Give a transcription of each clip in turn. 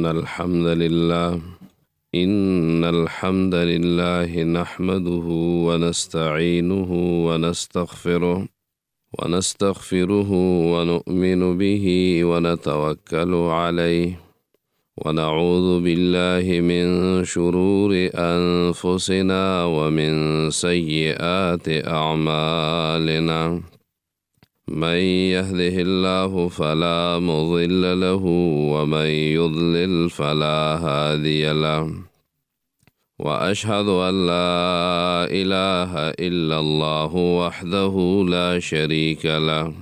إن الحمد لله نحمده ونستعينه ونستغفره ونؤمن به ونتوكل عليه ونعوذ بالله من شرور أنفسنا ومن سيئات أعمالنا من يهده الله فلا مضل له ومن يضلل فلا هادي له وأشهد أن لا إله إلا الله وحده لا شريك له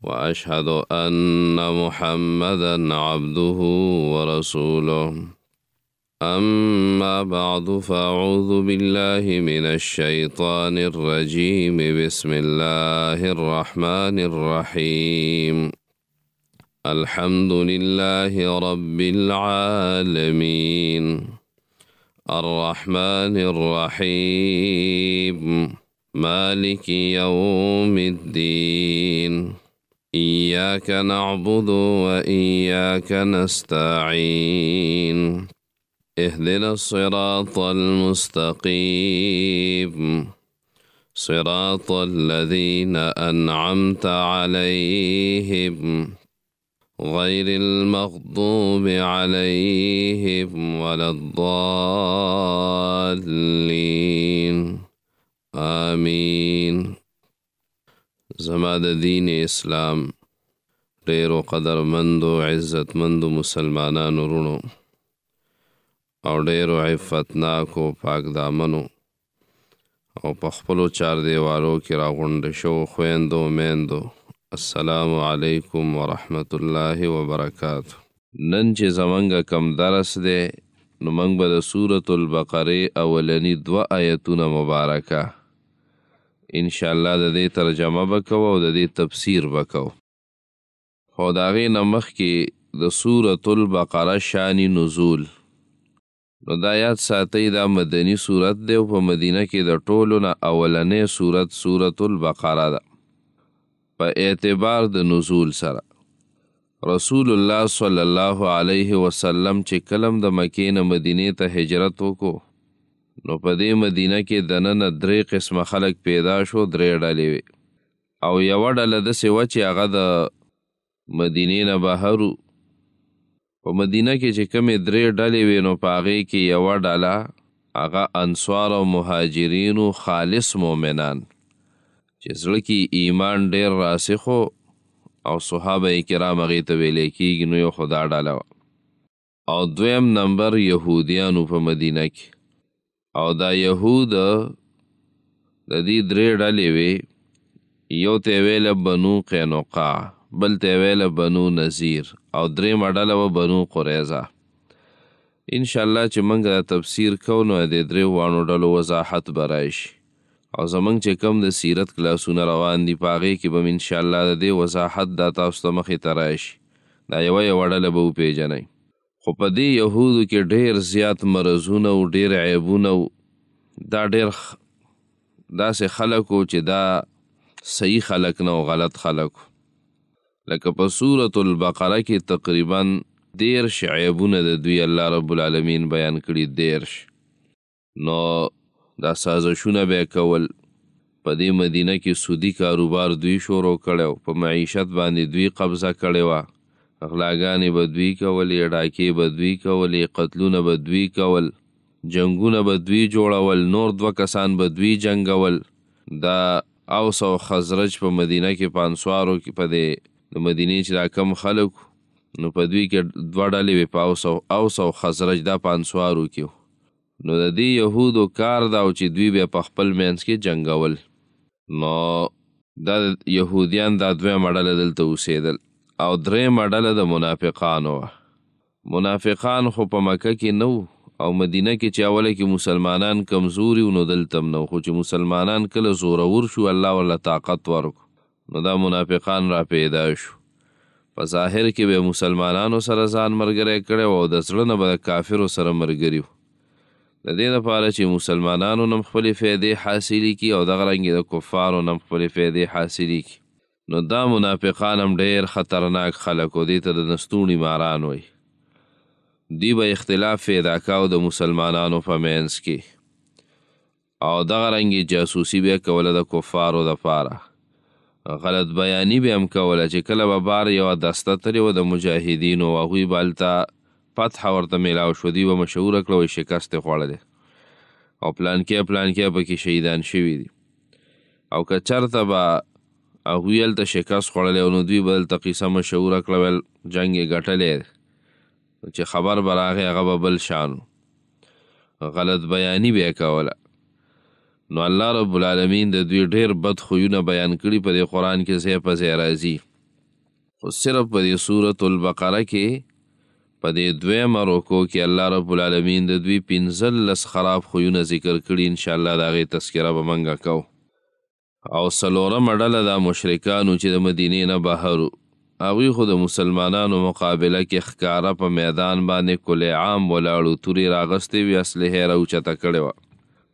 وأشهد أن محمدا عبده ورسوله أما بعد فأعوذ بالله من الشيطان الرجيم بسم الله الرحمن الرحيم الحمد لله رب العالمين الرحمن الرحيم مالك يوم الدين إياك نعبد وإياك نستعين اهدنا الصراط المستقيم صراط الذين أنعمت عليهم غير المغضوب عليهم ولا الضالين آمين. زما د دین اسلام ډیرو قدرمندو عزتمندو مسلمانانو رونو او ډیرو عفتناکو پاک دامنو او په خپلو چار دیوالو کې راغونډ شو خویندو میندو السلام علیکم ورحمت الله وبرکاته. نن چې زمونږ کم درس دی نو موږ به د سورة البقرې اولني 2 آیتونه مبارکه انشاءالله د دې ترجمه به کوو او د دې تفسیر به کوو. خو د هغې نه مخکې د سورة البقره شان نزول نو دا یاد ساتئ دا مدني صورت دی او په مدینه کې د ټولو نه اولنۍ صورت سورة البقره ده په اعتبار د نزول سره. رسول الله صلی الله علیه وسلم چې کلم د مکې نه مدینې ته هجرت وکړو نو په دې مدینه کې دننه 3 قسمه خلک پیدا شو، 3 ډلې وې او یوه ډله داسې وه چې هغه د مدینې نه بهر و. په مدینه کې چې کمې 3 ډلې وې نو په هغې کې یوه ډله هغه انصار او مهاجرینو خالص مؤمنان چې زړه کې ایمان ډېر راسخ او صحابه کرام هغې ته ویلی کېږي نو یو خو دا ډله وه. او دویم نمبر یهودیانو په مدینه کې او دا یهود د دې 3 ډلې وې، یو ته یې ویله بنو قینقاع، بل ته یې ویله بنو نذیر او درېیمه ډله وه بنو قریظه. انشاءالله چې موږ دا تفسیر کوو نو د 3 واړو ډلو وضاحت به راشي او زموږ چې کوم د سیرت کلاسونه روان دي په هغې کې به انشاءالله د دې وضاحت دا تاسو ته مخې ته راشي، دا یوه ډله به وپېژنئ. خو په دې یهودو کې ډېر زیات مرضونه او ډېر عیبونه و. دا ډېر داسې خلک و چې دا صحیح خلک نه و، غلط خلک و. لکه په سورة البقره کې تقریبا 13 عیبونه د دوی الله رب العالمین بیان کړي 13. نو دا سازشونه به کول، په دې مدینه کې سودي کاروبار دوی شروع کړی، په معیشت باندې دوی قبضه کړې وه، غلاګانې به دوی کولې، ډاکې به دوی کولې، قتلونه به دوی کول، جنګونه به دوی جوړول، نور 2 کسان به دوی جنګول. دا اوس او خزرج په مدینه کې په انصارو کې په دې د مدینې چې دا کم خلک نو په دوی کې 2 ډلې وې، په اوس او خزرج دا په انصارو کې. نو د دې یهودو کار دا و چې دوی بیا په خپل منځ کې جنګول. نو دا یهودیان دا 2مه ډله دلته اوسېدل او 3مه ډله د منافقانو وه. منافقان خو په مکه کې نه او مدینه کې چې اوله کې مسلمانان کمزوري و نو دلته هم نه، خو چې مسلمانان کله زورور شو الله ورله طاقت ورکړو نو دا منافقان را پیدا شو. په ظاهر کې به مسلمانانو سره ځان ملګری کړی او د زړه نه به د کافرو سره ملګري و. د دې لپاره چې مسلمانانو نه خپلې فایدې حاصلې کړي او دغه رنګې د کفارو نه خپلې فایدې حاصلې کړي. نو دا منافقان هم ډېر خطرناک خلک و، دې ته د نستوڼي ماران وایي. دی به اختلاف پیدا کاو د مسلمانانو په منځ کې او دغه رنګې جاسوسي به یې کوله د کفارو دپاره غلط بیاني به هم کوله چې کله به بار یوه دسته تلې وه د مجاهدینو هغوی به هلته فتح ورته میلاو شو دوی به مشهوره کړه وایي شکست یې خوړلی او پلانکې پکې شهیدان شوي دي او که چرته به هغوی هلته شکست خوړلی او نو دوی به دلته قیصه مشهوره کړه ویل جنګ یې ګټلی چې خبر به راغی هغه به بل شانو غلط بیاني به یې کوله نو الله رب العالمین د دوی ډېر بد خویونه بیان کړي په دې قرآن کې ځای په ځای راځي خو صرف په دې سورة البقره کې په دې دویمه رکو کې الله رب العالمین د دوی 15 خراب خویونه ذکر کړي انشاءالله د هغې تذکره به موږ کوو او څلورمه ډله دا مشرکانو چې د مدینې نه بهر هغوی خو د مسلمانانو مقابله کې ښکاره په میدان باندې کل عام ولاړو تورې راغستې وي اسلحې راوچته کړې وه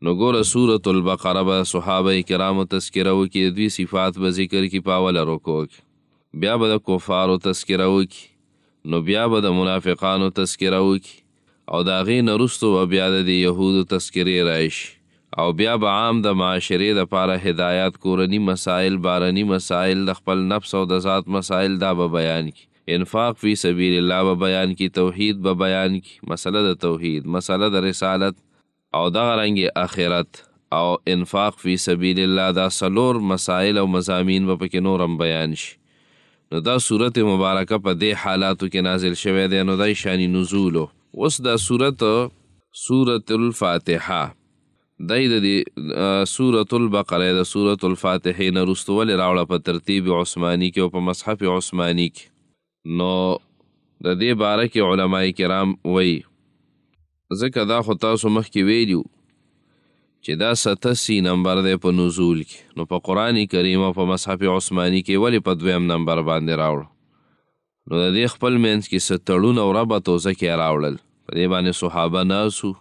نو ګوره سورة البقره به صحابه کرامو تذکره وکړي د دوی صفات به ذکر کړي په اوله رکو کې بیا به د کفارو تذکره وکړي نو بیا به د منافقانو تذکره وکړي او د هغې نه وروستو به بیا د یهودو تذکرې راشي او بیا به عام د معاشرې دپاره هدایات کورني مسائل بارني مسائل د خپل نفس او د ذات مسائل دا به بیان کړي انفاق فی سبیل الله به بیان کړي توحید به بیان کړي مسله د توحید مسله د رسالت او دغه رنګې آخرت او انفاق فی سبیل الله دا څلور مسائل او مضامین به پکې نور هم بیان شي نو دا صورت مبارکه په دې حالاتو کې نازل شوی دی نو دا شانی نزولو اوس دا سورة الفاتحه دای د سورة البقره د سورة الفاتحې نه وروسته ولې راوړه په ترتیب عثماني کې او په مصحف عثماني کې نو د دې باره کې علماء کرام وایي ځکه دا خو تاسو مخکې ویلو چې دا 87 نمبر دی په نزول کې نو په قرآن کریم او په مصحف عثماني کې ولې په دویم نمبر باندې راوړو نو د دې خپل منځ کې څه تړون او ربط او ځکه یې راوړل په دې باندې صحابه ناسو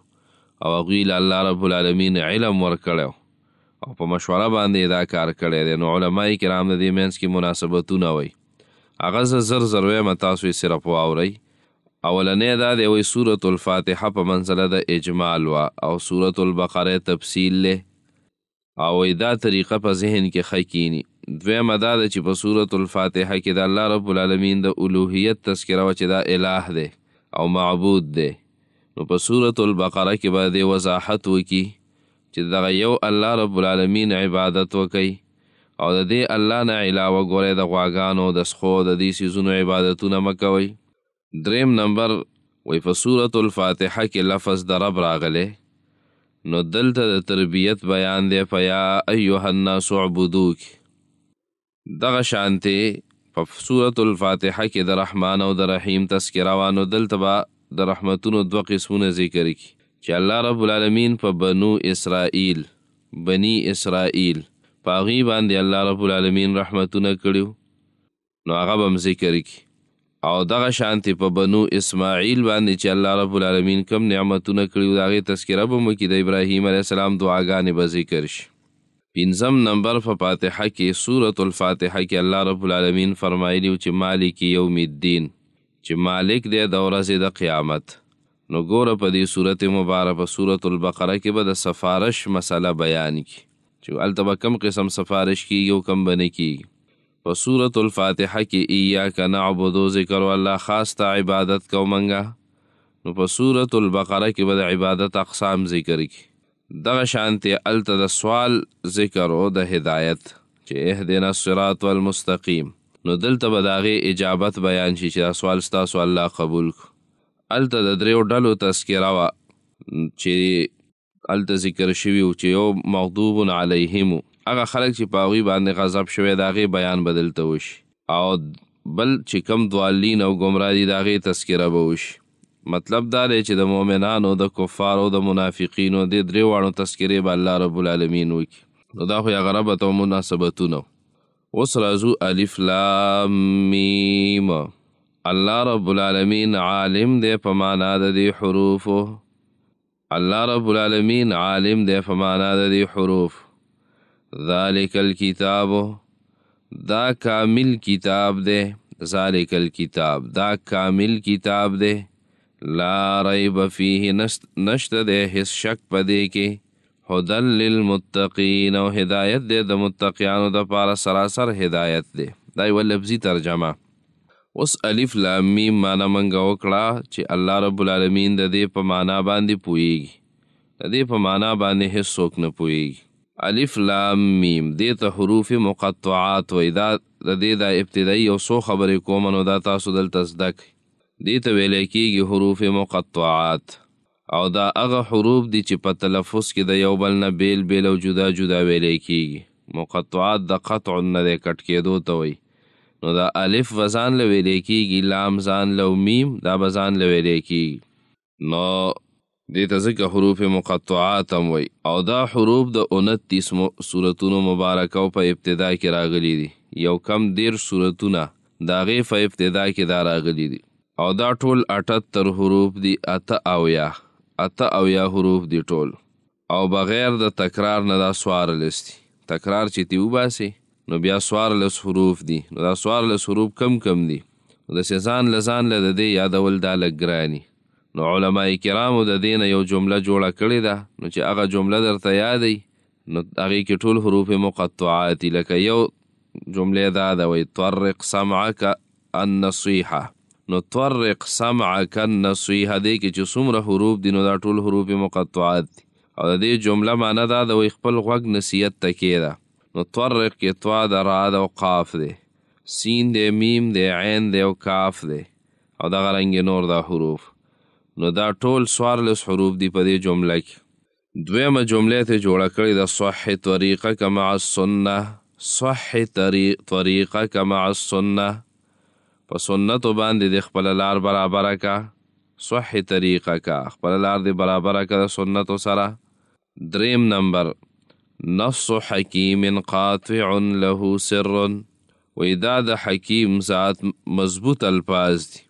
او هغوی له الله رب العالمین علم ورکړی او په مشوره باندې دا کار کړی دی نو علما کرام د دې منځ کې مناسبتونه وایي هغه زه زر وایم تاسو یې صرف واورئ اولنی دا دی وایي سورة الفاتحه په منزله د اجمال وه او سورة البقره تفصیل له او وایي دا طریقه په ذهن کې ښه کیني دویمه دا ده چې په سورة الفاتحه کې د الله رب العالمین د الوهیت تذکره وه چې دا اله دی او معبود دی نو په سورة البقره کې به دې وضاحت وکړي چې دغه یو الله رب العالمین عبادت وکړي او د دې الله نه علاوه ګورئ د غواګانو د سخو د دې څیزونو عبادتونه مه کوئ دریم نمبر وی په سورة الفاتحه کې لفظ د رب راغلی نو دلته د تربیت بیان دی په یا ایها الناس اعبدوک دغه شانتې په سورة الفاتحه کې د رحمان او د رحیم تذکره وه نو دلته به د رحمتونو 2 قسمونه ذکر کی چې الله رب العالمین په بني اسرائیل په هغوی باندې الله رب العالمین رحمتونه کړي نو هغه به هم ذکر کی او دغه شانتې په بنو اسماعیل باندې چې الله رب العالمین کم نعمتونه کړي د هغې تذکره به مو کړي د ابراهیم علیه السلام دعاګانې به ذکر شي 5م نمبر په فاتحه کې سورة الفاتحه کې الله رب العالمین فرمایلی چې مالک یوم الدین چې مالک دی د ورځې د قیامت نو ګوره په دې صورت مبارکه په سورة البقره کې به د سفارش مسله بیان کی چې هلته به کم قسم سفارش کیږي او کم به نه کیږي په سورة الفاتحه کې ایاک نعبدو ذکر الله خاص ته عبادت کو منګه نو په سورة البقره کې به د عبادت اقسام ذکر کی دغه شانتې هلته د سوال ذکر او د هدایت چې اهدنا الصراط والمستقیم نو دلته به د هغې اجابت بیان شي چې دا سوال ستاسو الله قبول کړو هلته د 3 ډلو تذکره وه چې هلته ذکر شوي و چې یو مغضوب علیهم هغه خلک چې په هغوی باندې غضب شوی د هغې بیان به دلته وشي او بل چې کم دوالین او ګمراه دي د هغې تذکره به وشي مطلب دا دی چې د مؤمنانو د کفارو د منافقینو د 3 واړو تذکرې به الله رب العالمین وکړي نو دا خو یې هغه ربط او مناسبتونه اوس راځو الف لام میم الله رب العالمین عالم دی په معنا د دې حروفو الله رب العالمین عالم دی په معنا د دې حروف ذالک الکتاب دا کامل کتاب دی ذالک الکتاب دا کامل کتاب دی لا ریب فیه نشته دی هیڅ شک په دې کې هدل للمتقین او هدایت دی د متقیانو دپاره سراسر هدایت دی. دا یوه لفظي ترجمه. اوس الف لام میم معنا منګه وکړه چې الله رب العالمین د دې په معنا باندې پوهیږي. د دې په معنا باندې هیڅ څوک نه پوهیږي. الف لام میم دې ته حروف مقطعات وایي. دا د دې دا ابتدایي یو څو خبرې کوم نو دا تاسو دلته زده کړئ. دې ته ویلی کېږي حروف مقطعات، او دا هغه حروف دي چې په تلفظ کې د یو بل نه بیل بیل او جدا جدا ویلی کېږي. مقطعات د قطع نه دی کټ کېدو ته وایي. نو دا الف به ځان له ویلی کېږي، لام ځان له، میم دا به ځان له ویلی کېږي. نو دې ته ځکه حروف مقطعات هم وایي. او دا حروف د 29 سورتونو مبارکو په ابتدا کې راغلي دي. یو کم 13 سورتونه د هغې په ابتدا کې دا راغلي دي. او دا ټول 78 حروف دي. 88 حروف دي ټول، او بغیر د تکرار نه دا 14 دي. تکرار چې تی وباسي نو بیا 14 حروف دي. نو دا 14 حروف کم دي. داسې ځان له د دې یادول دا لږ ګراني. نو علما کرامو د دې نه یو جمله جوړه کړې ده. نو چې هغه جمله درته یادی نو هغې کې ټول حروف مقطعات دي. لکه یو جمله دا ده وایي طرق سمعک النصیحه. نو طرق سمعک النصیحه دې کې چې څومره حروف دي نو دا ټول حروف مقطعات دي. او د دې جمله معنا دا ده وایي خپل غوږ نصیحت ته کېده. نو طرق کې طوا د را ده او قاف دی، سین دی، میم دی، عین دی او کاف دی، او دغه رنګې نور دا حروف. نو دا ټول 14 حروف دي په دې جمله کې. دویمه جمله ته جوړه کړې ده صح طریقک مع السنه. صح طریقک مع السنه، په سنتو باندې د خپل لار برابره کا. صح طریقک، خپل لار دې برابره کا د سنتو سره. دریم نمبر نص حکیم قاطع له سر، وی دا د حکیم ذات مضبوط الفاظ دي.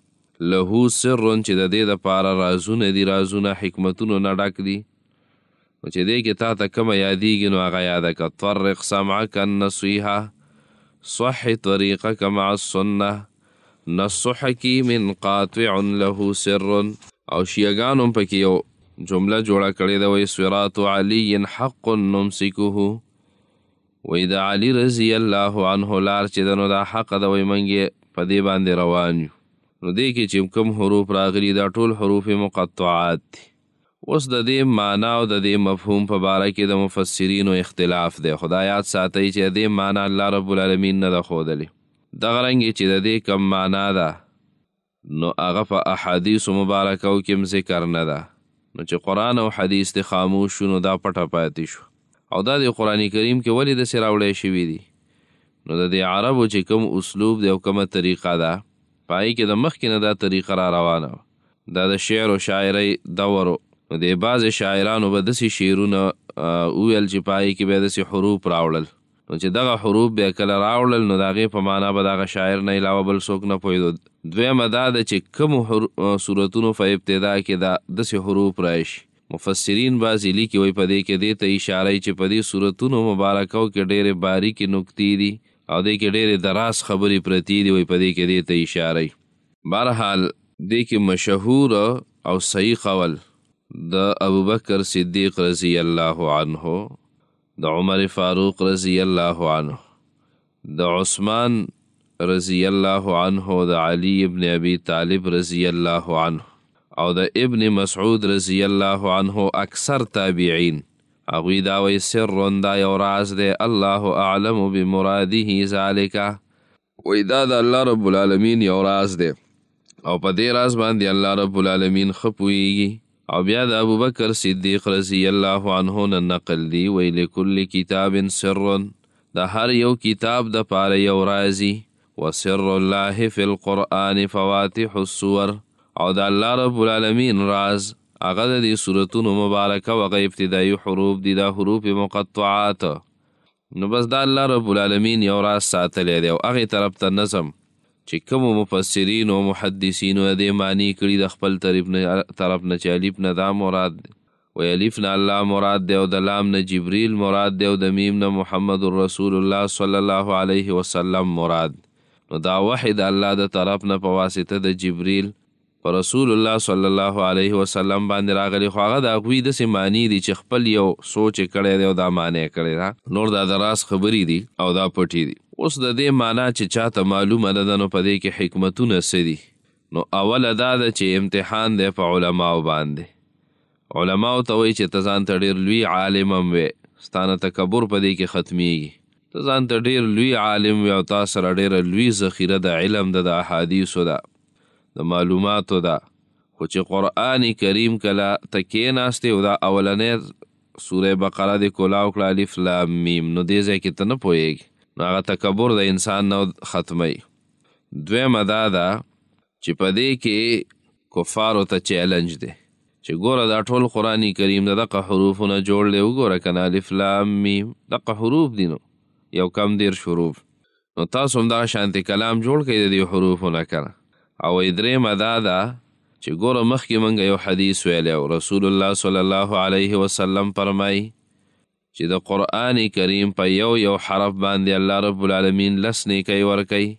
له سر چې د دې دپاره رازونه دي، رازونه حکمتونو نه ډک دي. نو چې دې کې تا ته کومه یادیږي نو هغه یاده که. طرق سمعک النصیحه، صح طریقک مع السنه، نص حکیم قاطع له سر. او شیعګانو هم پکې یو جمله جوړه کړې ده وایي صراط علی حق نمسکه. وایي د علي رضی الله عنه لار چې ده نو دا حق ده، وایي موږ په دې باندې روان یو. نو دې کې چې کوم حروف راغلي دا ټول حروف مقطعات دي. اوس د دې معنا او د دې مفهوم په باره کې د مفسرینو اختلاف دی. خو دا یاد ساتئ چې د دې معنا الله رب العالمین نه ده ښودلې. دغه رنګې چې د دې کم معنا ده نو هغه په احادیثو مبارکو کې هم ذکر نه ده. نو چې قرآن او حدیث دې خاموش شو نو دا پټه پاتې شو. او دا د قرآن کریم کې ولې داسې راوړی شوي دي؟ نو د دې عربو چې کوم اسلوب دی او کومه طریقه ده په هغې کې د مخکې نه دا طریقه را روانه وه. دا د شعر و شاعرۍ دور و. نو د بعضې شاعرانو به داسې شعرونه وویل چې په هغې کې به داسې حروف راوړل. نو چې دغه حروف بیا کله راوړل نو د هغې په معنا به دغه شاعر نه علاوه بل څوک نه پوهېدو. دویمه دا ده چې کومو صورتونو په ابتدا کې دا داسې حروف راشي. مفسرین بعضې لیکي وایي په دې کې دې ته اشاره چې په دې صورتونو مبارکو کې ډېرې باریکې نکتې دي او دې کې ډېرې دراز خبرې پرتې دي. وایي په دې کې دې ته اشاره. بهرحال دې کې مشهور او صحیح قول د ابوبکر صدیق رضی الله عنه، د عمر فاروق رضی الله عنه، د عثمان رضی الله عنه، د علی ابن ابی طالب رضی الله عنه او د ابن مسعود رضی الله عنه اکثر تابعین. هغوی دا وایي سر دا یو راز دی، الله اعلم بمراده ذالک. وایي دا د الله رب العالمین یو راز دی او په دې راز باندې الله رب العالمین ښه پوهیږي. او بیا د ابوبکر صدیق رضی الله عنه نه نقل دی وی لکل کتاب سر، د هر یو کتاب د پاره یو رازی. وسر الله فی القرآن فواتح السور، او د الله رب العالمین راز هغه د دې سورتونو مبارکه هغه ابتدایي حروف دي، دا حروف مقطعات. نو بس دا الله رب العالمین یو راز ساتلی دی او هغې طرف ته نظم چې کومو مفسرینو او محدثینو دې معنی کړي د خپل طرف نه چې الف نه دا مراد دی، و الف نه الله مراد دی، او د لام نه جبریل مراد دی، او د میم نه محمد رسول الله صلی الله علیه وسلم مراد. نو دا وحی د الله د طرف نه په واسطه د جبریل په رسول الله صلی الله علیه وسلم باندې راغلی، خو هغه د هغوی داسې معنی دي چې خپل یو سوچ یې کړی دی او دا معنی یې کړې ده، نور دا د راز خبرې دي او دا پټې دي. اوس د دې معنا چې چاته معلومه نه ده، نو په دې کې حکمتونه څه دي؟ نو اوله دا ده چې امتحان دی په علماو باندې. علماو ته وایي چې ته ځان ته ډېر لوی عالم هم وې، ستا نه تکبر په دې کې ختمیږي. ته ځان ته ډېر لوی عالم وې او تا سره ډېره لوی ذخیره د علم ده، د احادیثو ده، د معلوماتو ده، خو چې قرآن کریم کله ته کېناستې او دا اولنۍ سوره بقره دې کولاو کړه الف لام میم، نو دې ځای کې ته نه پوهېږي، نو هغه تکبر د انسان نه ختمی. دویمه دا ده چې په دې کې کفارو ته چیلنج دی چې ګوره دا ټول قرآن کریم د دغه حروفونه جوړ دی، وګوره که نه الف لام میم دغه حروف دي، نو یو کم 10 حروف، نو تاسو هم دغه شانتې کلام جوړ کړئ د دې حروفونه که نه. او درېیمه دا ده چې ګوره مخکې موږ یو حدیث ویلی او رسول الله صلی الله علیه وسلم فرمایي چې د قرآن کریم په یو حرف باندې الله رب العالمین 10 نیکۍ ورکوي،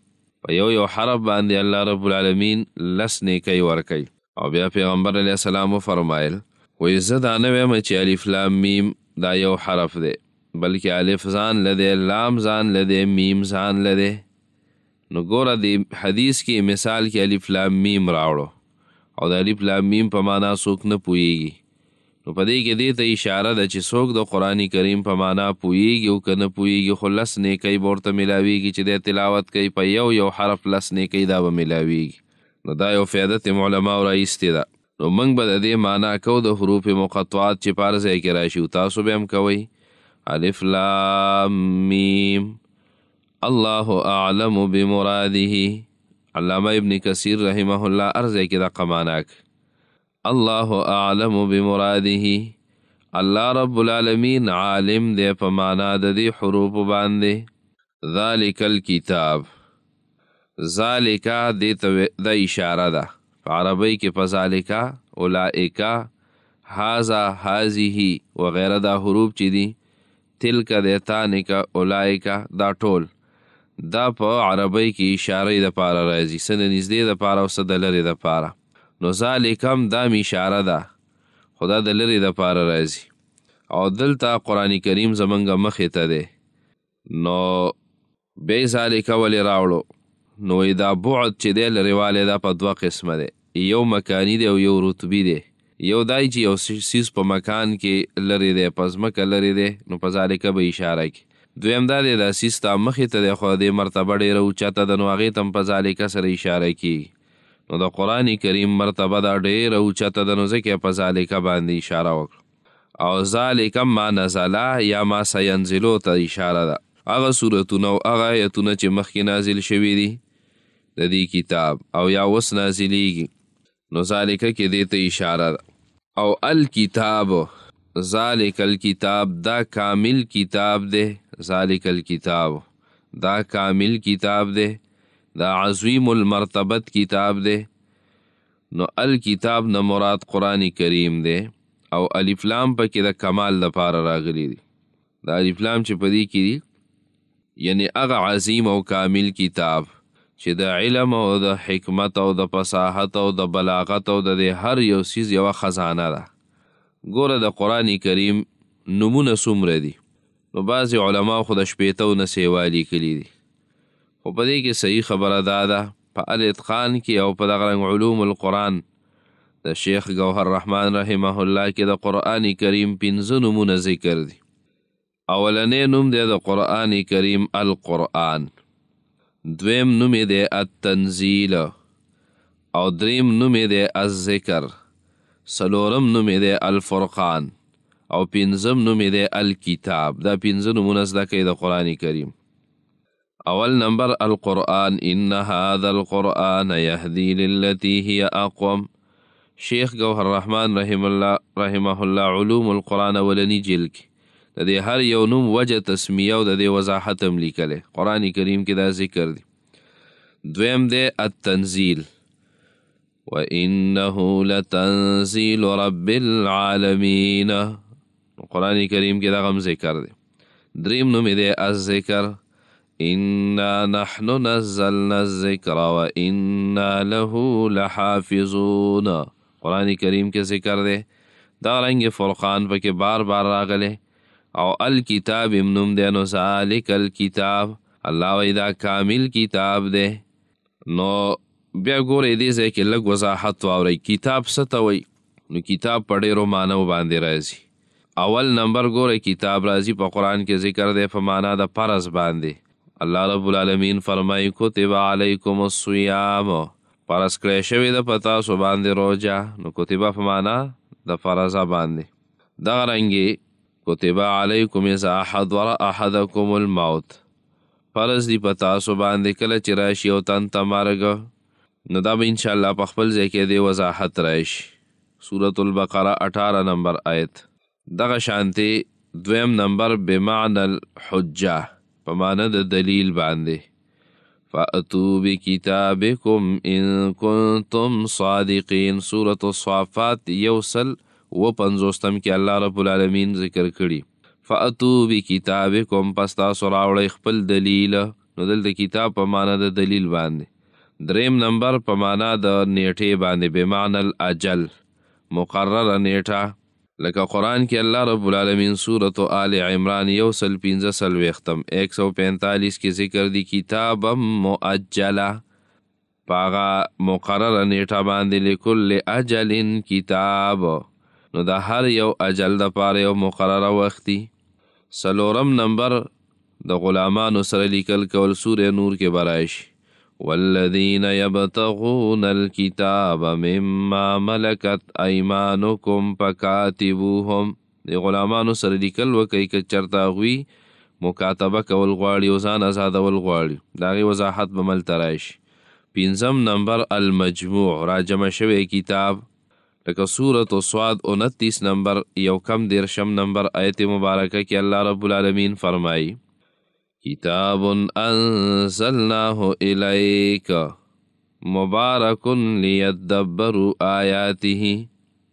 په یو حرف باندې الله رب العالمین 10 نیکۍ ورکوي. او بیا پیغمبر علیه السلام وفرمایل وایي زه دا نه وایم چې الف لام میم دا یو حرف دی، بلکې الف ځان لدی، لام ځان لدی، میم ځان لدی. نو ګوره د حدیث کې مثال کې الف لام میم راوړو او د الف لام میم په معنا څوک نه پوهیږي، نو په دې کې دې ته اشاره ده چې څوک د قرآن کریم په معنا پوهیږي او که نه پوهیږي، خو 10 نیکۍ به ورته میلاویږي چې دی تلاوت کوي په یو حرف 10 نیکۍ دا به میلاویږي. نو دا یو فایده تیم علماو راایستې ده. نو موږ به د دې معنا کو د حروف مقطعات چې په هر ځای کې راشي، تاسو به هم کوئ الف لام میم الله اعلم بمراده. علامه ابن کثیر رحمه الله ارزه کې دا قماناک الله اعلم بمراده، الله رب العالمین عالم دی په معنا د دې حروف باندې. ذالک الکتاب، ذالک دې ته د اشاره ده په عربی کې په ذالک، اولئک، هذا، هذه وغیره دا حروف چې دي، تلک د تانک، اولئک، دا ټول دا په عربی کې اشاره د پاره راځي، څه د نږدې د پاره او څه د لرې د پاره. نو ذالکم دا اشاره ده، خو دا د لرې د پاره راځي. او دلته قرآن کریم زمونږ مخې ته دی، نو بیا ذالک ولې راوړو؟ نو دا بعد چې دی لرېوالی دا په 2 قسمه دی، یو مکانی دی او یو رتبی دی. یو دای چې یو سیز په مکان کې لرې دی، په ځمکه لرې دی، نو په ذالک به اشاره کی. دویم دا دی دا سیز ته مخې ته دی، خو د مرتبه ډېره اوچته ده، نو هغې ته هم په ذالک سره اشاره کیږي. نو د قرآن کریم مرتبه دا ډېره اوچته ده، نو ځکه په ذالک باندې اشاره وکړه. او ذالک ما نزله یا ما سینزلو ته اشاره ده، هغه صورتونه او هغه آیتونه چې مخکې نازل شوي دي د دې کتاب او یا اوس نازلیږي، نو ذالک کې دې ته اشاره ده. او الکتاب، ذالک الکتاب دا کامل کتاب دی، ذالک الکتاب دا کامل کتاب دی، دا عظیم المرتبت کتاب دی. نو الکتاب نه مراد قرآن کریم دی، او الف لام پکې د کمال لپاره راغلی دی. دا الف لام چې په دې کې دي یعنی هغه عظیم او کامل کتاب چې د علم او د حکمت او د فصاحت او د بلاغت او د هر یو څیز یوه خزانه ده. ګوره د قرآن کریم نمونه څومره دي، نو بعضې علما خو د 80 نه سیوا لیکلي دي، خو په دې کې صحیح خبره دا ده په الاتقان کې او په دغه رنګ علوم القرآن د شیخ گوهر رحمان رحمه الله کې د قرآن کریم 15 نمونه ذکر دي. اولنی نوم دی د قرآن کریم القرآن، دویم نوم دی التنزیل، او دریم نوم دی الذکر، څلورم نوم دی الفرقان، او 5م نوم دی الکتاب. دا 15 نومونه زده کوي د قرآن کریم. اول نمبر القرآن، ان هذا القرآن يهدي للتي هي اقوم. شیخ گوهر رحمان رحمه الله علوم القرآن ولنی جلد کې د دې هر یو نوم وجه تسمیه او د دې وضاحت هم لیکلی، قرآن کریم کې دا ذکر دی. دویم دی التنزیل، وَإِنَّهُ لَتَنزِيلُ رَبِّ الْعَالَمِينَ، قرآن کریم کې دغه هم ذکر دی. دریم نوم دی الذکر، انا نحن نزلنا الذکر و انا له لحافظون. قرآن کریم کې ذکر دی. دا رنګ فرقان پکې بار بار راغلی او الکتاب امنوم دی. نو ذالک الکتاب الله وی دا کامل کتاب دی. نو بیا ګورئ دې ځای کې لږ وضاحت واورئ کتاب څه ته وایي. نو کتاب په ډېرو معنو باندې راځي. اول نمبر ګورئ کتاب راځي په قرآن کې ذکر دی په معنا د فرض باندې. الله رب العالمین فرمایي کتب علیکم الصیام، فرض کړی شوې ده په تاسو باندې روژه. نو کتبه په معنا د فرضه باندې. دغه رنګې کتب علیکم اذا حضر احدکم الموت، فرض دی په تاسو باندې کله چې راشي او تن ته مرګ. نو دا به انشاءالله په خپل ځای کې د وضاحت راشي. سورة البقره 18 نمبر آیت. دغه شانتی دویم نمبر بمعنى الحجه، په معنی د دلیل باندې. فأتو بکتابکم ان کنتم صادقین. سورة الصافات 150 کې الله رب العالمین ذکر کړي. فأتو بکتابکم، پس تاسو راوړئ خپل دلیل. نو دلته کتاب په معنی د دلیل باندې. دریم نمبر په معنی د نیټې باندې بمعنی الاجل، مقرره نیټه. لکه قرآن کې الله رب العالمین سورة آل عمران 145 کې ذکر دی کتابا مؤجله، پاغا مقرره نیټه باندې لکل اجل کتاب. نو دا هر یو اجل د پاره یو مقرره وختي. څلورم نمبر د غلامانو سره لیکل کول سورة نور کې برایش. والذین یبتغون الکتاب مما ملکت ایمانکم فکاتبوهم. د غلامانو سره لیکل وکئ که چرته هغوی مکاتبه کول غواړي او ځان ازادول غواړي. د هغې وضاحت به ملته راشي. پنځم نمبر المجموع، راجمع شوی کتاب. لکه سورة صاد 29 نمبر 1 نمبر آیت مبارکه کې الله رب العالمین فرمایي کتاب انزلناه الیک مبارک لیدبروا آیاته.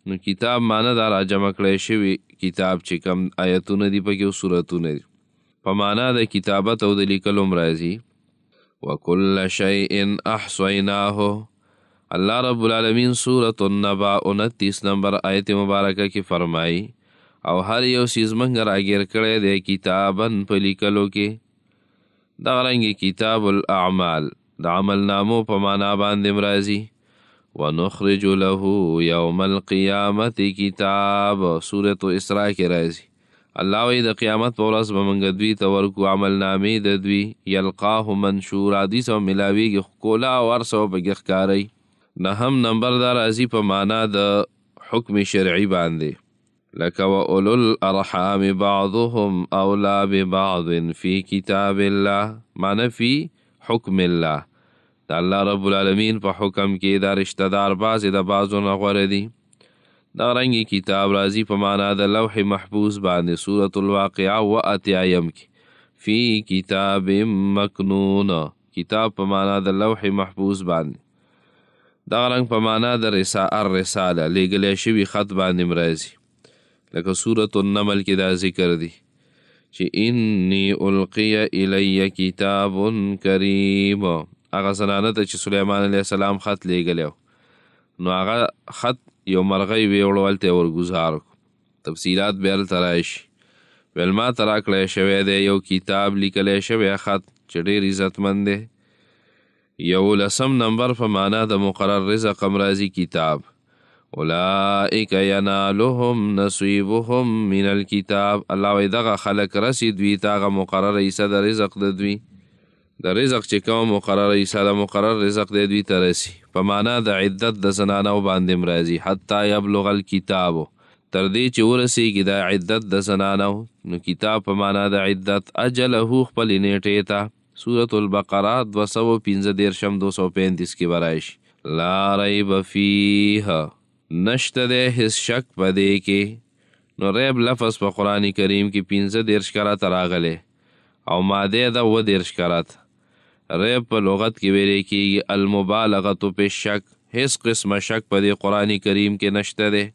نو کتاب معنی دا راجمع کړی شوي کتاب چې کوم آیتونه دي پکې او سورتونه دي. په معنا د کتابت او د لیکلو هم راځي. وکل شیء احصیناه. الله رب العالمین سورة النبا 29 نمبر آیت مبارکه کې فرمایي او هر یو څیز موږ راګیر کړی دی کتابن په لیکلو کې. دغه رنګې کتاب الاعمال د عمل نامو په معنا باندې مرازي. ونخرج له یوم القیامت کتاب، سورة اسراء کې راځي. الله وی د قیامت په ورځ به موږ دوی ته ورکو عمل نامې د دوی. یلقاه منشور، حدیث او ملاویږي ښکولا او هر څه پکې ښکارئ. نهم نمبر دا راځي په معنا د حکم شرعي باندې. لکه وَأُولُو الْأَرْحَامِ بَعْضُهُمْ أَوْلَى بِبَعْضٍ فِي كِتَابِ اللَّهِ، معنی فی حکم الله. د الله رب العالمین په حکم کې دا رشتہ دار بعضې د بعضو نه غوره دي. دا رنګې کتاب راځي په معنا د لوح محفوظ باندې. سورة الواقعه 80 کې فی کتاب مکنون، کتاب په معنا د لوح محفوظ باندې. دا رنګ په معنا د الرساله، لیږلی شوي خط باندې مرازي. لکه سورة النمل کې دا ذکر دی چې انی القی الی کتاب کریم. هغه زنانه ته چې سلیمان علیه السلام خط لیږلی و، نو هغه خط یو مرغۍ ویوړو، هلته یې ورګزار کړو. تفصیلات بیا هلته راشي. ویل ما ته راکړی شوی دی یو کتاب لیکلی شوی خط چې ډېر عزتمند دی. 11 نمبر په معنا د مقرر رزق هم راځي کتاب. اولئک ینالهم نصیبهم من الکتاب. الله وی دغه خلک رسي دوی ته هغه مقرره حصه د رزق د دوی. د رزق چې کوم مقرره حصه د مقرر رزق دی دوی ته رسي. په معنا د عدت د زنانو باندې هم راځي. حتی یبلغ الکتاب، تر دې چې ورسیږي د عدت د زنانو. نو کتاب په معنا د عدت. اجله خپلې نیټې ته. سورة البقره 235 کې به راشي. لا ریب فیه، نشته دی هیڅ شک په دې کې. نو ریب لفظ په قرآن کریم کې 15 کرات راغلی او ماده ده 20 کرات. ریب په لغت کې ویلې کېږي المبالغة په شک. هیڅ قسمه شک په دې قرآن کریم کې نشته دی.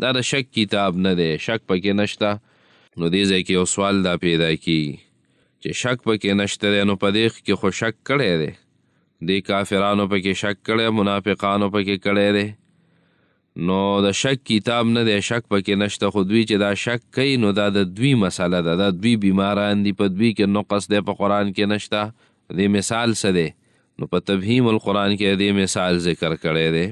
دا د شک کتاب نه دی، شک پکې نشته. نو دې ځای کې یو سوال دا پیدا کېږي چې شک پکې نشته دی نو په دې کې خو شک کړی دی، دې کافرانو پکې شک کړی، منافقانو پکې کړی دی، نو د شک کتاب نه دی، شک پکې نشته، خو دوی چې دا شک کوي نو دا د دوی مسله ده، دا دوی بیماران دي، په دوی کې نقص دی، په قرآن کې نشته. دې مثال څه دی؟ نو په تفهیم القرآن کې دې مثال ذکر کړی دی.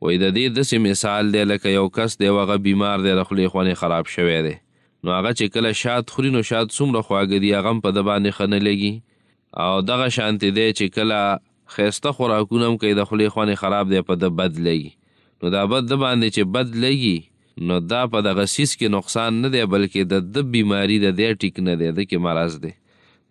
وایي د دې داسې مثال دی لکه یو کس دی او هغه بیمار دی، د خولې خوند خراب شوی دی، نو هغه چې کله شات خوري نو شات څومره خواږه دي هغه هم په ده باندې ښه نه لګي، او دغه شانتې دی چې کله ښایسته خوراکونه هم کوي د خولې خوند خراب دی په ده بد لګي، نو دا بد د باندې چې بد لګي نو دا په دغه سیس کې نقصان نه دی بلکې د بیماری د دی ټیک نه دی، د کې مرض دی.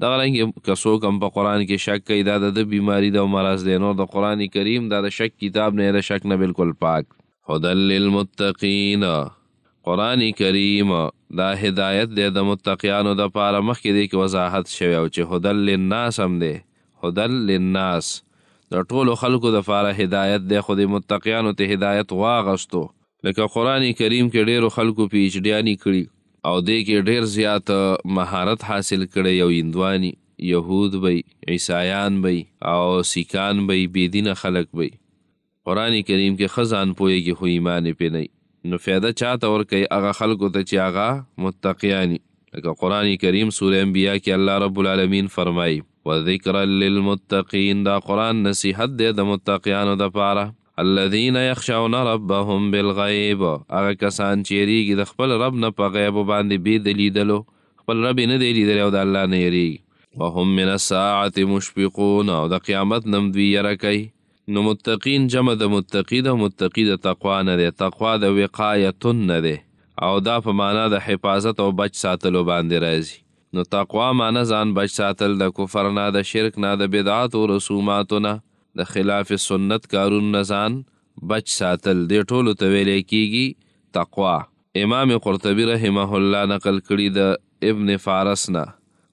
دغه رنګې که څوک هم په قرآن کې شک کوي دا د بیماری د مرض دی، نو د قرآن کریم دا د شک کتاب نه د شک نه بالکل پاک. هدى للمتقین، قرآن کریم دا هدایت دی د متقیانو د پاره، مخکې دی کې وضاحت شوی او چې هدى للناس هم دی، هدى للناس د ټولو خلکو د پاره هدایت دی، خو د متقیانو ته هدایت واغستو. لکه قرآن کریم کې ډیرو خلکو پی ایچ ډیانی کړي او دې کې ډیر زیات مهارت حاصل کړي، یو هندوانی، یهود بی، عیسایان بی او سیکان بی، بېدینه خلک بی. قرآن کریم کې خزان پوهیږي خو ایمان پې نه، نو فایده چاته ورکوي؟ هغه خلکو ته چې هغه متقیانی. لکه قرآن کریم سوره انبیاء کې الله رب العالمین فرمایي وذکرا للمتقین، دا قرآن نصیحت دی د متقیانو د پاره. الذین یخشون ربهم بالغیب، هغه کسان چې یریږي د خپل رب نه په غیبو باندې بې د لیدلو، خپل رب یې نه دی لیدلی او د الله نه یریږي. وهم من الساعة مشفقون، او د قیامت نه هم دوی یره کوي. نو متقین جمع د متقی ده، متقی د تقوا نه دی، تقوا د وقایتون نه دی، او دا په معنا د حفاظت او بچ ساتلو باندې راځي. نو تقوا معنا ځان بچ ساتل د کفر نه، د شرک نه، د بدعات او رسوماتو نه، د خلاف سنت کارون نه ځان بچ ساتل، دې ټولو ته ویلی کیږي تقوا. امام قرطبي رحمه الله نقل کړي د ابن فارس نه،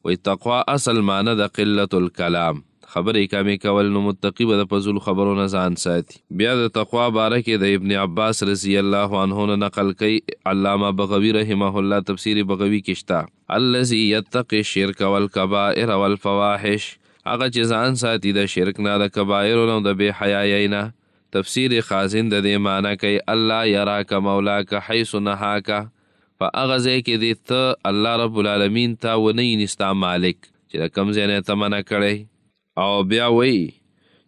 وی تقوا اصل معنا د قلت الکلام، خبرې کمې کول، نو متقی به د فضول خبرو نه ځان ساتي. بیا د تقوا باره کې د ابن عباس رضی الله عنه نه نقل کوي علامه بغوی رحمه الله، تفسیر بغوی کې شته الذي يتقي الشرك والكبائر والفواحش، هغه چې ځان ساتي د شرک نه، د کبائرو نه، د بې حیایۍ نه. تفسیر خازن د دې معنی کوي الله یراک مولاک حیث نهاک، په هغه ځای کې دی ته الله رب العالمین ته ونه ویني ستا مالک چې د کوم ځای نه ته منع کړی. او بیا وی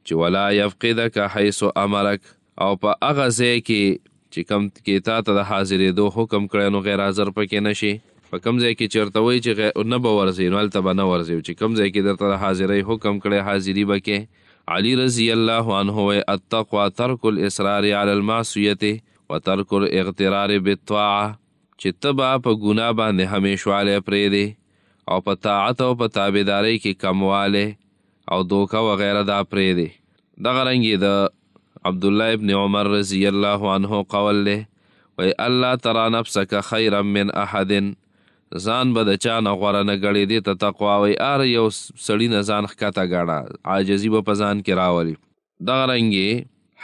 چې ولا یفقدک حیث امرک، او په هغه ځای کې چې کوم کې تا ته د حاضرېدو حکم کړی نو غیر حاضر پکې نشي. په کوم ځای کې چېرته وایي چې نه به ورځئ نو هلته به نه ورځئ، چې کوم ځای کې درته د حاضرۍ حکم کړی حاضري به کې. علي رضی الله عنه وی التقوى ترک الاصرار علی المعصیة وترک الاغترار بالطاعة، چې ته به په ګناه باندې همیشوالی پرېږدې او په طاعت او په تابعدارۍ کې کموالی او دوکه وغیره دا پرېږدې. دغه رنګې د عبدالله ابن عمر رضی الله عنه قول دی، وی الله ترى نفسک خیرا من احد، ځان به د چا نه غوره نه ګڼې، دې ته تقوا وی هر یو سړي نه ځان ښکته ګڼه، عاجزي به په ځان کې راولي. دغه رنګې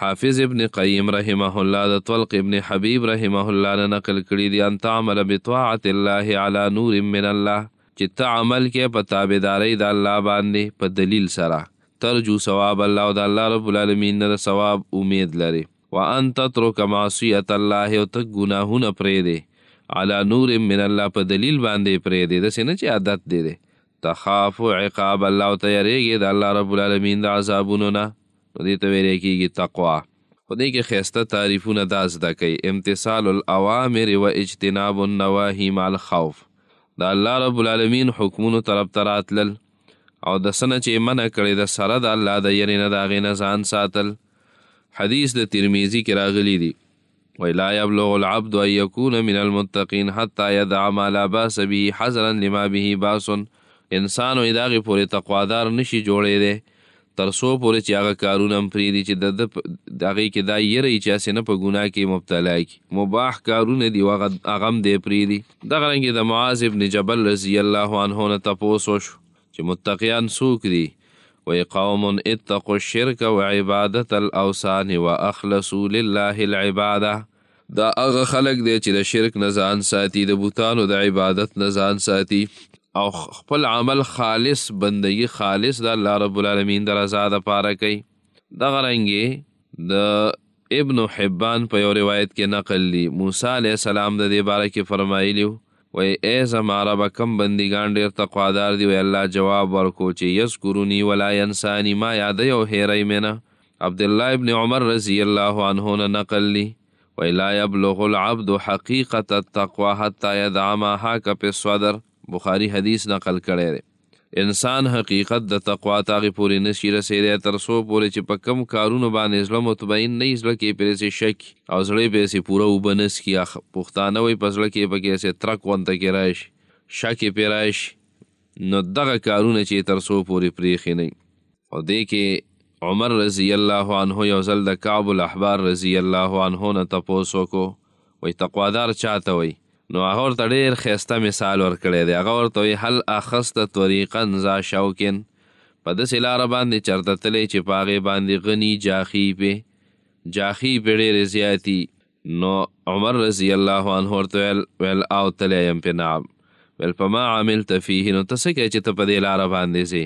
حافظ ابن قیم رحمه الله د طلق ابن حبیب رحمه الله نه نقل کړي دي ان تعمل بطاعت الله علی نور من الله، چې ته عمل کې په تابعدارۍ د الله باندې په دلیل سره، ترجو ثواب الله، او د الله رب العالمین نه د ثواب امید لري. وان تترک معصیت الله، او ته ګناهونه پرېږدې علی نور من الله، په دلیل باندې پرېږدې، داسې نه چې عادت دی، تخاف عقاب الله، او ته یریږې د الله رب العالمین د عذابونو نه، نو دې ته ویلی کېږي تقوا. خو دې کې ښایسته تعریفونه دا زده کوي، امتثال الاوامر و اجتناب النواهی مع الخوف، د الله رب العالمین حکمونو طرف ته راتلل او د څه نه چې منع کړی د سره د الله د یرې نه د هغې نه ځان ساتل. حدیث د ترمیزي کې راغلی دی، وی لا یبلغ العبد ان یکون من المتقین حتی یدع ما لا باس به حذرا لما به باس، انسان وی د هغې پورې تقوادار نشي جوړېدی تر څو پورې چې هغه کارونه هم پرېږدي چې د هغې کې دا یره وي چې هسې نه په ګناه کې مبتلا کړي، مباح کارونه دي هغه هم دی پرېږدي. دغه رنګې د معاذ ابن جبل رضی الله عنه نه تپوس وشو چې متقیان څوک دي؟ وی قوم اتقوا الشرک وعبادة الاوثان واخلصوا لله العباده، دا هغه خلک دی چې د شرک نه ځان ساتي، د بوتانو د عبادت نه ځان ساتي او خپل عمل خالص بندگی خالص د الله رب العالمین د رضا دپاره کوي. دغه رنګې د ابن حبان په یو روایت کې نقل دی، موسی علیه السلام د دې باره کې فرمایلی وی ای زما ربه کم بندګان ډېر تقوادار دي. وی الله جواب ورکو چې یذکرونی ولا ینسانی، ما یادوي او هیروي مې نه. عبدالله ابن عمر رضی الله عنه نه نقل دی وی لا یبلغ العبد حقیقت التقوی حتی یدع ما حاک فی الصدر. بخاری حدیث نقل کړی دی. انسان حقیقت د تقوا تاغې پورې نشي رسېدی تر څو پورې چې په کم کارونو باندې زړه مطمئن نه وي، زړه کې پرې شک او زړه یې پسې پوره اوبه نسکي. پښتانه وایي په زړه کې پکې هسې ترک غونته کې راشي، شک یې پرې راشي. نو دغه کارونه چې تر څو پورې پرېښي نه وي. او دې کې عمر رضی الله عنه یو ځل د کعب الاحبار رضی الله عنه نه تپوس وکړو، وایي تقوادار چاته وایي؟ نو هغه ورته ډېر ښایسته مثال ورکړی دی. هغه ورته وایي هل اخذت طریقا ذا شوکن، په داسې لاره باندې چېرته تللی چې په هغې باندې غني جاخي پې ډېرې زیاتي. نو عمر رضی الله عنه ورته ویل او تلی یم پې. نعم. ویل په ما عملت فیه، نو ته څه کوې چې ته په دې لاره باندې ځې؟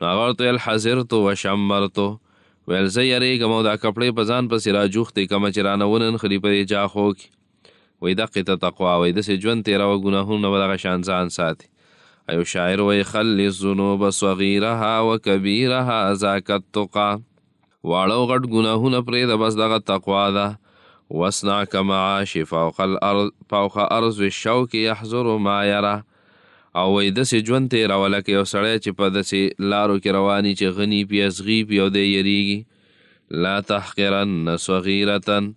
نو هغه ورته ویل حذرتو وشمرتو، ویل زه یېرېږم او دا کپړې په ځان پسې راجوختې کمه چې رانه وننخلي په دې جاخو کې. وی دقې ته تقوا وی داسې ژوند تېروه، ګناهونه به دغه شان ځان ساتي. ایو شاعر وی خلی الذنوب صغیرها وکبیرها ذاک التقی، واړه او غټ ګناهونه پرېږده بس دغه تقوا ده. واصنع کمعاش فوق ارض الشوک یحضر ما یره، او وی داسې ژوند تېروه لکه یو سړی چې په داسې لارو کې رواني چې غني پي ازغي پي او دی یریږي. لا تحقرن صغیرة،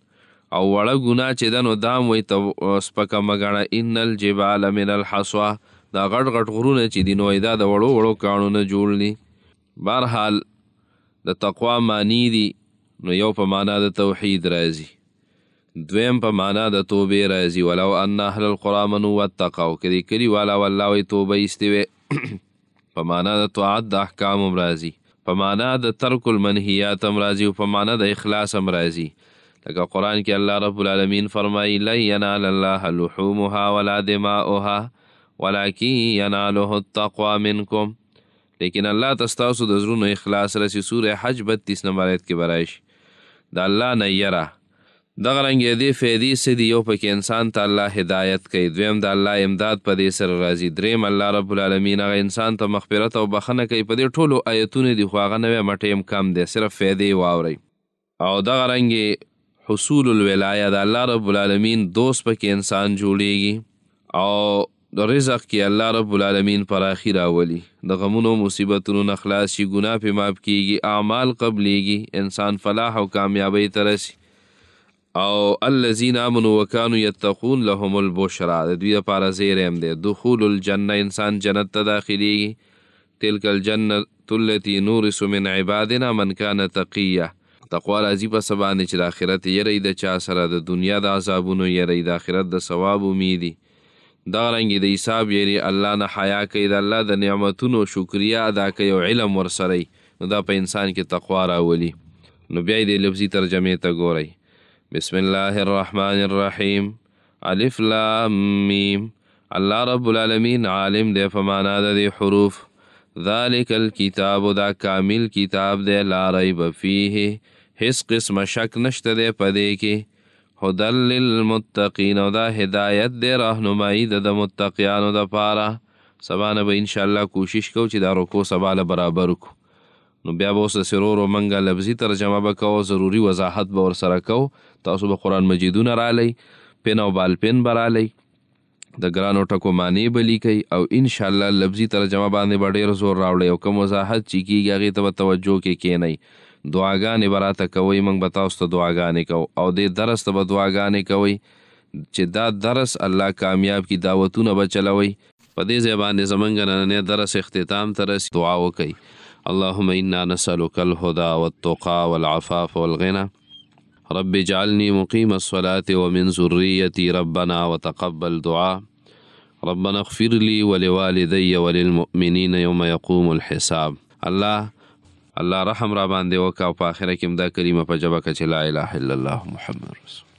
او وړه ګناه چې ده نو دام وایي ته سپکه مه ګڼه. ان الجبال من الحصوا، دا غټ غټ غرونه چې دي نو وایي دا د وړو وړو کاڼو نه جوړ دي. بهرحال د تقوا معنی دي، نو یو په معنا د توحید راځي، دویم په معنا د توبې راځي. ولو ان اهل القرى منو واتقوا، که دې کلي والا والله وایي توبه ایستې وې، په معنا د طاعت د احکام هم راځي، په معنا د ترک المنهیات هم راځي، او په معنا د اخلاص هم راځي. لکه قرآن کې الله رب العالمین فرمایي لن ینال الله لحومها ولا دماؤها ولکن یناله التقوی منکم، لیکن الله ته ستاسو د زړونو اخلاص رسي. سوره حج 32 نمبر آیت کې به راشي. د الله نه یره. دغه رنګې دې فایدې څه دي؟ یو پکې انسان ته الله هدایت کوي، دویم د الله امداد په دې سره راځي، دریم الله رب العالمین هغه انسان ته مغفرت او بخښنه کوي. په دې ټولو آیتونه دي خو هغه نوی مټې هم کم دی، صرف فایدې واورئ. او دغه رنګې حصول الولایه د الله رب العالمین دوست پکې انسان جوړیږي، او د رزق کې الله رب العالمین پراخي راولي، د غمونو مصیبتونو نه خلاص شي، ګناه پې معاف کیږي، اعمال قبلیږي، انسان فلاح او کامیابۍ ته رسي. او الذین آمنوا وکانوا یتقون لهم البشرا، د دوی لپاره زیری هم دی. دخول الجنه، انسان جنت ته داخلیږي. تلک الجنة التي نورث من عبادنا من کان تقیه. تقوا راځي په څه باندې چې د آخرت یری د چا سره، د دنیا د عذابونو یری، د آخرت د ثواب امیدي. دغه رنګې د حساب یری، الله نه حیا کوي، د الله د نعمتونو شکریه ادا کوي او علم ورسره، نو دا په انسان کې تقوا راولي. نو بیا یې د لفظي ترجمې ته ګورئ. بسم الله الرحمن الرحیم، الف لام میم. الله رب العالمین عالم دی په معنا د دې حروف. ذالک الکتاب، دا کامل کتاب دی، لا ریب فیه، هیڅ قسمه شک نشته دی په دې کې. هدی للمتقین، او دا هدایت دی، راهنمایي د متقیانو دپاره. سبا نه به انشاءالله کوشش کوو چې دا رکو سبا له برابر کړو. نو بیا به اوس سرور و منګه لفظي ترجمه به کوو، ضروري وضاحت به ورسره کوو. تاسو به قرآن مجیدونه رالی، پن او بالپن به رالی، د ګرانو ټکو معنی به لیکئ، او انشاءالله لفظي ترجمه باندې به ډېر زور راوړئ، او کوم وضاحت چې کېږي هغې ته به توجه کې کښېنئ. دعاګانې به راته کوئ، موږ به تاسو ته دعاګانې کوو، او دې درس ته به دعاګانې کوئ چې دا درس الله کامیاب کی. دعوتونه به چلوئ. په دې ځای باندې زموږ نننی درس اختتام ته رسي. دعا وکئ. اللهم انا نسألك الهدى والتقى والعفاف والغنى، رب اجعلني مقيم الصلاة ومن ذريتي ربنا وتقبل دعاء، ربنا اغفر لي ولوالدي وللمؤمنين يوم يقوم الحساب. الله رحم را باندې وکړه، او په آخره کې هم دا کلمه په ژبه کړه چې لا اله الا الله محمد رسول